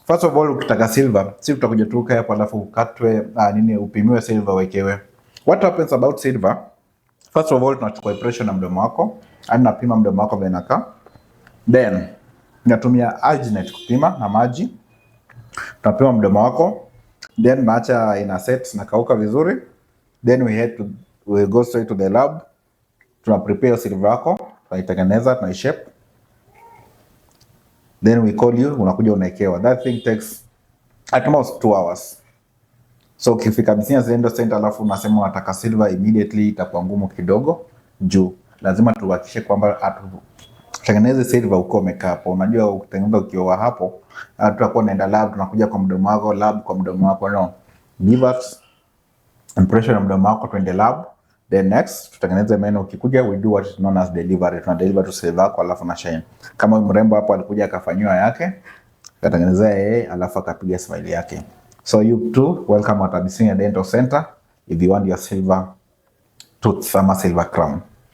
First of all, ukitaka silver, si tutakuja tukae hapo alafu ukatwe upimiwe silver wekewe. What happens about silver? First of all, tunachukua pressure na mdomo wako, napima mdomo wako vile inakaa. Then natumia alginate kupima na maji. Tunapima mdomo wako, then naacha ina set na kauka vizuri. Then we go straight to the lab. Tuna prepare silver yako, tunaitengeneza, tunaishape. Then we call you, unakuja unaekewa. That thing takes at most 2 hours. So ukifika Business Lendo Center alafu unasema unataka silver immediately, itakuwa ngumu kidogo juu lazima tuhakikishe kwamba tutengeneze silver uko umekaa hapo. Unajua ukitengeneza ukiwa hapo, tutakuwa naenda lab, tunakuja kwa mdomo wako, lab kwa mdomo wako. No, give us impression ya mdomo wako, twende lab. Then next tutengeneze meno. Ukikuja we do what is known as delivery. Tuna deliver to silver yako alafu na shine. Kama mrembo hapo alikuja akafanywa yake, akatengeneza yeye alafu akapiga smile yake. So you too, welcome at Abyssinia Dental Center if you want your silver tooth, silver crown.